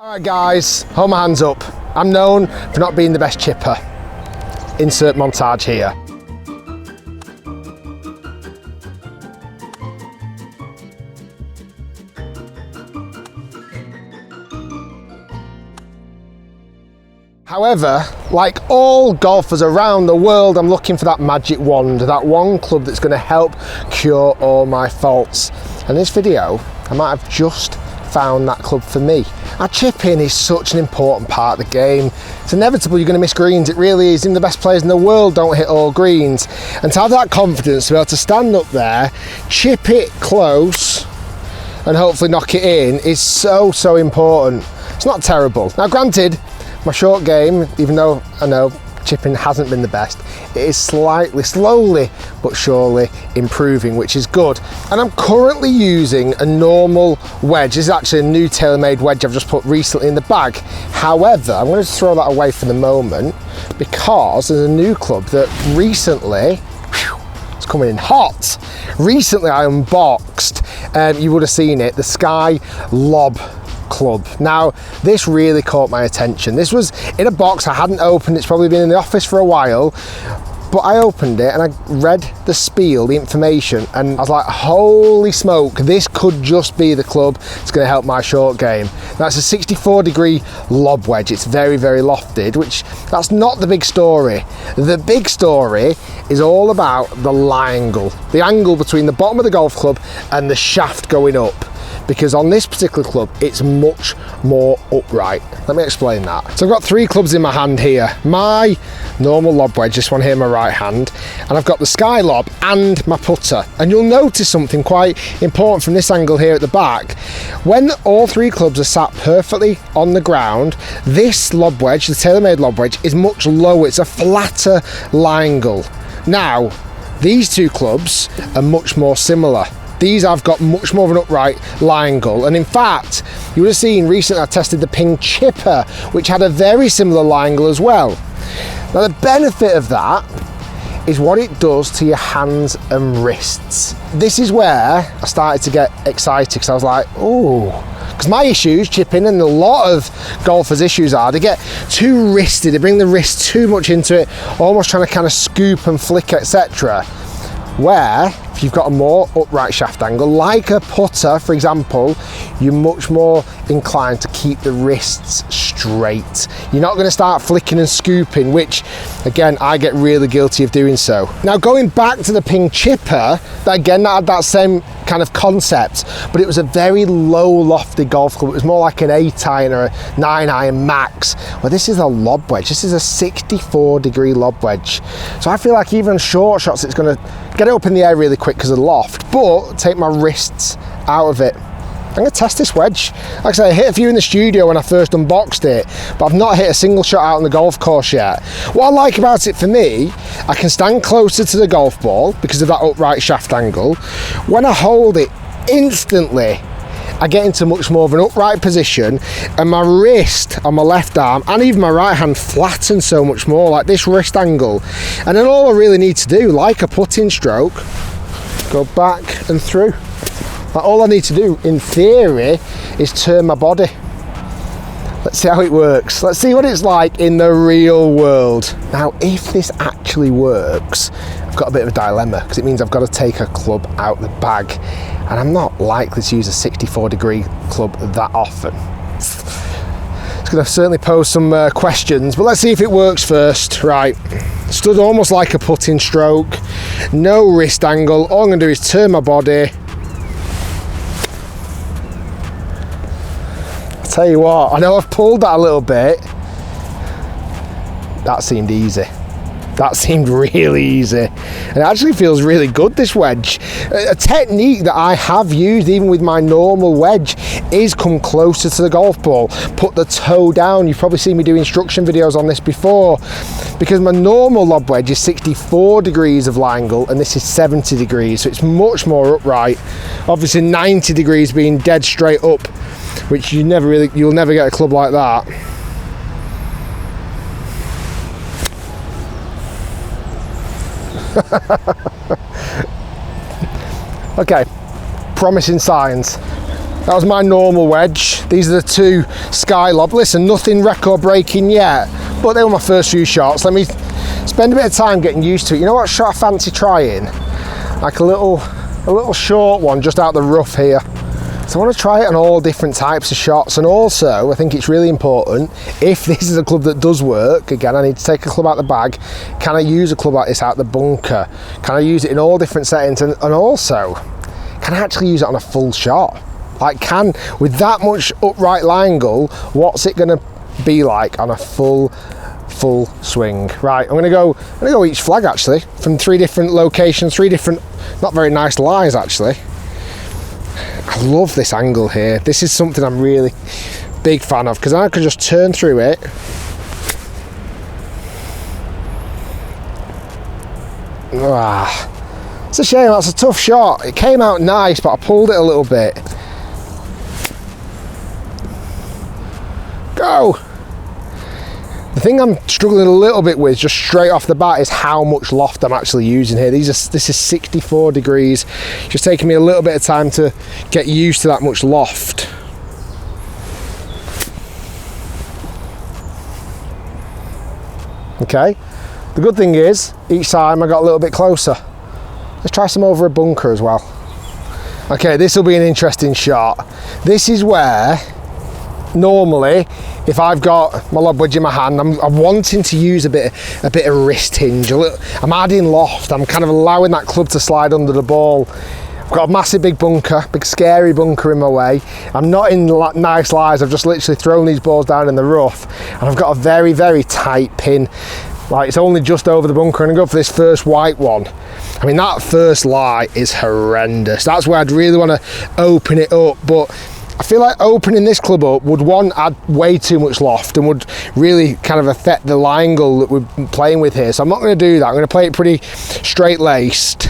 Alright guys, hold my hands up. I'm known for not being the best chipper. Insert montage here. However, like all golfers around the world, I'm looking for that magic wand, that one club that's going to help cure all my faults. And in this video, I might have just found that club for me. Our chipping is such an important part of the game. It's inevitable you're going to miss greens, it really is. Even the best players in the world don't hit all greens. And to have that confidence to be able to stand up there, chip it close, and hopefully knock it in is so important. It's not terrible. Now granted, my short game, even though I know chipping hasn't been the best, it is slowly but surely improving, which is good. And I'm currently using a normal wedge. This is actually a new tailor-made wedge I've just put recently in the bag. However, I'm going to throw that away for the moment because there's a new club that recently, it's coming in hot. Recently I unboxed, you would have seen it, the Sky Lob club. Now this really caught my attention. This was in a box I hadn't opened. It's probably been in the office for a while, but I opened it and I read the spiel, the information, and I was like, holy smoke, this could just be the club that's going to help my short game. That's a 64-degree lob wedge. It's very lofted, which that's not the big story. The big story is all about the lie angle, the angle between the bottom of the golf club and the shaft going up. Because on this particular club, it's much more upright. Let me explain that. So I've got three clubs in my hand here. My normal lob wedge, this one here in my right hand, and I've got the Sky Lob and my putter. And you'll notice something quite important from this angle here at the back. When all three clubs are sat perfectly on the ground, this lob wedge, the tailor-made lob wedge, is much lower. It's a flatter lie angle. Now, these two clubs are much more similar. These have got much more of an upright lie angle, and in fact you would have seen recently I tested the ping chipper, which had a very similar lie angle as well. Now the benefit of that is what it does to your hands and wrists. This is where I started to get excited because I was like, oh, because my issues chipping, and a lot of golfers' issues are they get too wristed, they bring the wrist too much into it, almost trying to kind of scoop and flick, etc. Where if you've got a more upright shaft angle, like a putter for example, you're much more inclined to keep the wrists straight. You're not going to start flicking and scooping, which again I get really guilty of doing so. Now going back to the ping chipper, that had that same kind of concept, but it was a very low lofted golf club. It was more like an 8-iron or a 9-iron max. Well, this is a lob wedge. This is a 64-degree lob wedge. So I feel like even short shots, it's going to get it up in the air really quick because of the loft, but take my wrists out of it. I'm going to test this wedge. Like I said, I hit a few in the studio when I first unboxed it, but I've not hit a single shot out on the golf course yet. What I like about it for me, I can stand closer to the golf ball because of that upright shaft angle. When I hold it, instantly I get into much more of an upright position, and my wrist on my left arm and even my right hand flattens so much more, like this wrist angle. And then all I really need to do, like a putting stroke, go back and through. Like all I need to do in theory is turn my body. Let's see how it works. Let's see what it's like in the real world. Now if this actually works, I've got a bit of a dilemma because it means I've got to take a club out the bag, and I'm not likely to use a 64-degree club that often. It's going to certainly pose some questions, but let's see if it works first. Right, stood almost like a putting stroke, no wrist angle. All I'm going to do is turn my body. I'll tell you what, I know I've pulled that a little bit. That seemed easy. That seemed really easy. And it actually feels really good, this wedge. A technique that I have used even with my normal wedge is come closer to the golf ball, put the toe down. You've probably seen me do instruction videos on this before, because my normal lob wedge is 64 degrees of lie angle and this is 70 degrees, so it's much more upright. Obviously 90 degrees being dead straight up, which you'll never get a club like that. Okay, promising signs. That was my normal wedge. These are the two Sky Lob. Listen, nothing record breaking yet, but they were my first few shots. Let me spend a bit of time getting used to it. You know what shot I fancy trying? Like a little short one just out the rough here. So I want to try it on all different types of shots, and also I think it's really important, if this is a club that does work, again I need to take a club out the bag, can I use a club like this out the bunker? Can I use it in all different settings, and also, can I actually use it on a full shot? Like, with that much upright angle, what's it going to be like on a full swing? Right, I'm gonna go each flag actually, from 3 different locations, 3 different, not very nice lies actually. I love this angle here. This is something I'm really big fan of, because I can just turn through it. It's a shame, that's a tough shot. It came out nice, but I pulled it a little bit. Go! The thing I'm struggling a little bit with just straight off the bat is how much loft I'm actually using here. This is 64 degrees. Just taking me a little bit of time to get used to that much loft. Okay, the good thing is each time I got a little bit closer. Let's try some over a bunker as well. Okay, this will be an interesting shot. This is where normally, if I've got my lob wedge in my hand, I'm wanting to use a bit of wrist hinge. I'm adding loft. I'm kind of allowing that club to slide under the ball. I've got a massive big bunker, big scary bunker in my way. I'm not in nice lies. I've just literally thrown these balls down in the rough, and I've got a very, very tight pin. Like, it's only just over the bunker, and I go for this first white one. I mean, that first lie is horrendous. That's where I'd really want to open it up, but I feel like opening this club up would, one, add way too much loft and would really kind of affect the lie angle that we're playing with here. So I'm not going to do that. I'm going to play it pretty straight-laced.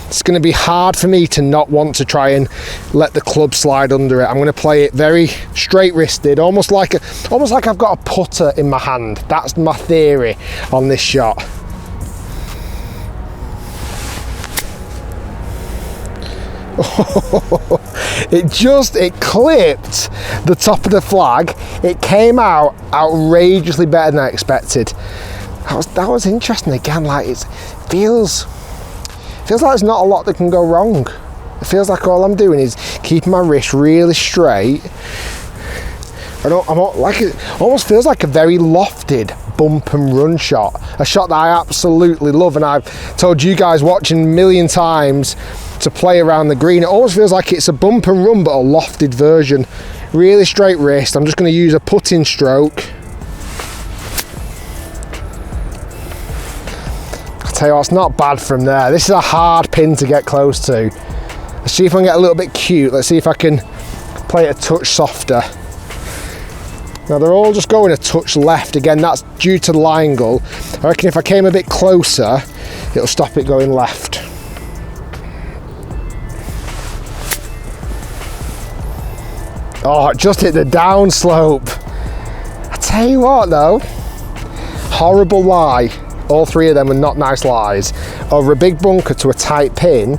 It's going to be hard for me to not want to try and let the club slide under it. I'm going to play it very straight-wristed, almost like I've got a putter in my hand. That's my theory on this shot. It clipped the top of the flag. It came out outrageously better than I expected. That was interesting again. Like, it feels like there's not a lot that can go wrong. It feels like all I'm doing is keeping my wrist really straight. It almost feels like a very lofted bump and run shot, a shot that I absolutely love, and I've told you guys watching a million times to play around the green. It almost feels like it's a bump and run but a lofted version. Really straight wrist. I'm just going to use a putting stroke. I'll tell you what, it's not bad from there. This is a hard pin to get close to. Let's see if I can get a little bit cute. Let's see if I can play it a touch softer. Now they're all just going a touch left. Again, that's due to the lie angle. I reckon if I came a bit closer, it'll stop it going left. Oh, it just hit the down slope. I tell you what though, horrible lie. All 3 of them are not nice lies. Over a big bunker to a tight pin,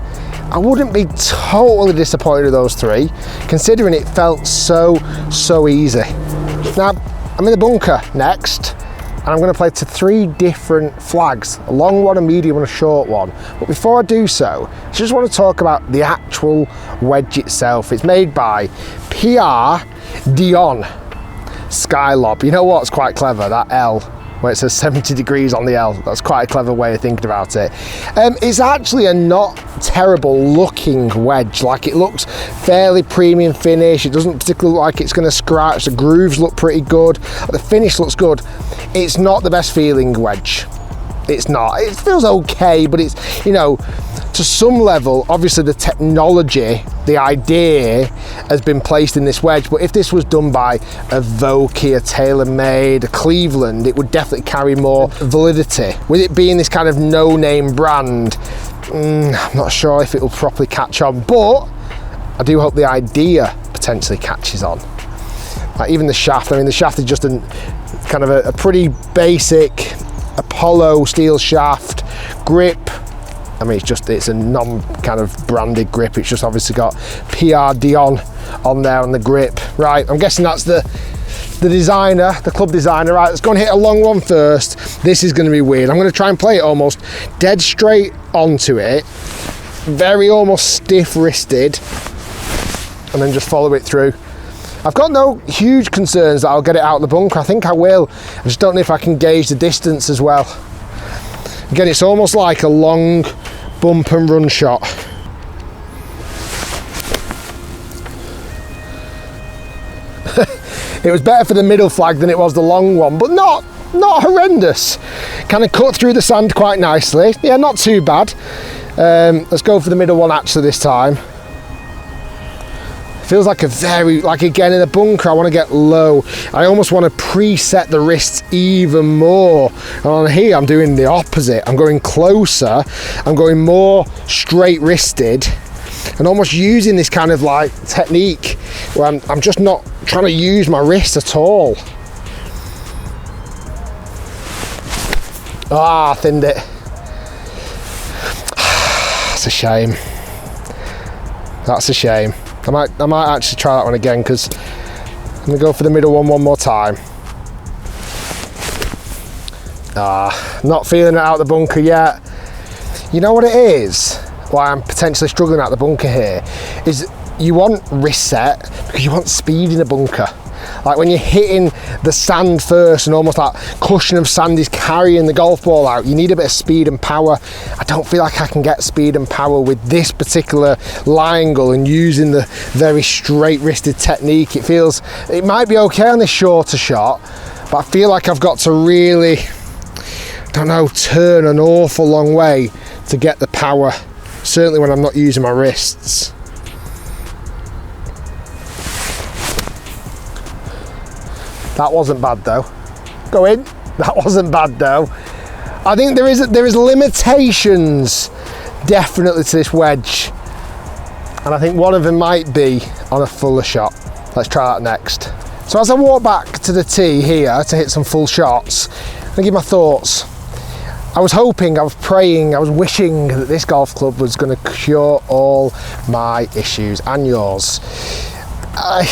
I wouldn't be totally disappointed with those 3, considering it felt so easy. Now, I'm in the bunker next, and I'm going to play to 3 different flags, a long one, a medium and a short one. But before I do so, I just want to talk about the actual wedge itself. It's made by PR Dion Sky Lob. You know what's quite clever? That L, where it says 70 degrees on the L. That's quite a clever way of thinking about it. It's actually a not terrible looking wedge. Like, it looks fairly premium finish. It doesn't particularly look like it's going to scratch. The grooves look pretty good. The finish looks good. It's not the best feeling wedge. It's not. It feels okay, but it's, you know, to some level, obviously the technology, the idea has been placed in this wedge, but if this was done by a Vokey, a TaylorMade, a Cleveland, it would definitely carry more validity. With it being this kind of no-name brand, I'm not sure if it will properly catch on, but I do hope the idea potentially catches on. Like, even the shaft, I mean, the shaft is just kind of a pretty basic Apollo steel shaft. Grip, I mean, it's a non kind of branded grip. It's just obviously got PR Dion on there on the grip. Right, I'm guessing that's the designer, the club designer. Right, let's go and hit a long one first. This is going to be weird. I'm going to try and play it almost dead straight onto it, very almost stiff wristed, and then just follow it through. I've got no huge concerns that I'll get it out of the bunker. I think I will. I just don't know if I can gauge the distance as well. Again, it's almost like a long bump and run shot. It was better for the middle flag than it was the long one, but not horrendous. Kind of cut through the sand quite nicely. Yeah, not too bad. Let's go for the middle one actually this time. Feels like again in a bunker, I want to get low. I almost want to preset the wrists even more. And on here, I'm doing the opposite. I'm going closer. I'm going more straight wristed, and almost using this kind of like technique where I'm just not trying to use my wrist at all. Ah, thinned it. That's a shame. That's a shame. I might actually try that one again, because I'm going to go for the middle one more time. Not feeling it out the bunker yet. You know what it is? Why I'm potentially struggling out the bunker here is you want wrist set because you want speed in a bunker. Like when you're hitting the sand first and almost that cushion of sand is carrying the golf ball out, you need a bit of speed and power. I don't feel like I can get speed and power with this particular lie angle and using the very straight wristed technique. It might be okay on this shorter shot, but I feel like I've got to really, turn an awful long way to get the power, certainly when I'm not using my wrists. That wasn't bad though. Go in. That wasn't bad though. I think there is limitations definitely to this wedge, and I think one of them might be on a fuller shot. Let's try that next. So as I walk back to the tee here to hit some full shots, I'm gonna give my thoughts. I was hoping, I was praying, I was wishing that this golf club was going to cure all my issues and yours. I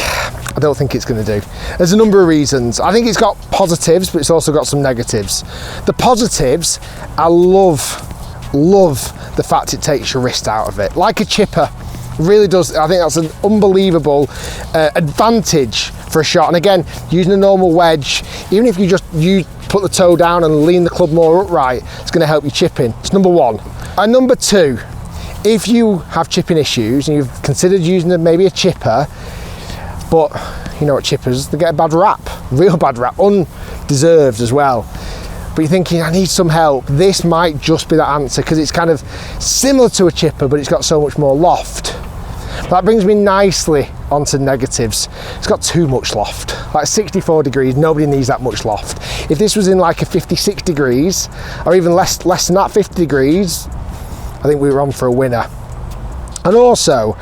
don't think it's going to do. There's a number of reasons. I think it's got positives, but it's also got some negatives. The positives, I love the fact it takes your wrist out of it. Like a chipper, really does. I think that's an unbelievable advantage for a shot. And again, using a normal wedge, even if you put the toe down and lean the club more upright, it's going to help you chip in. It's number one. And number two, if you have chipping issues and you've considered using maybe a chipper, but you know what chippers, they get a bad rap, real bad rap, undeserved as well. But you're thinking, I need some help. This might just be that answer, because it's kind of similar to a chipper, but it's got so much more loft. That brings me nicely onto negatives. It's got too much loft. Like 64 degrees, nobody needs that much loft. If this was in like a 56 degrees, or even less than that, 50 degrees, I think we were on for a winner. And also,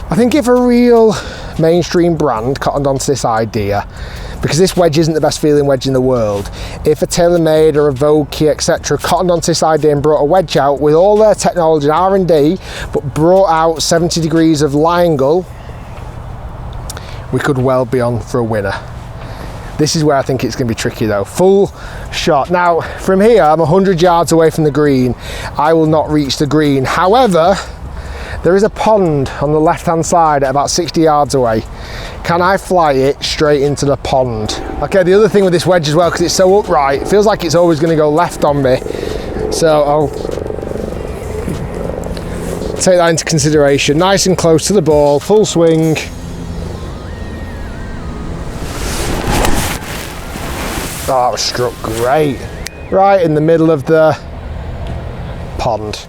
I think if a real mainstream brand cottoned onto this idea, because this wedge isn't the best feeling wedge in the world, if a TaylorMade or a Vokey, etc., cottoned onto this idea and brought a wedge out with all their technology and R&D, but brought out 70 degrees of lie angle, we could well be on for a winner. This is where I think it's going to be tricky though. Full shot. Now, from here, I'm 100 yards away from the green. I will not reach the green. However, there is a pond on the left-hand side at about 60 yards away. Can I fly it straight into the pond? Okay, the other thing with this wedge as well, because it's so upright, it feels like it's always going to go left on me. So I'll take that into consideration. Nice and close to the ball, full swing. Oh, that was struck great. Right in the middle of the pond.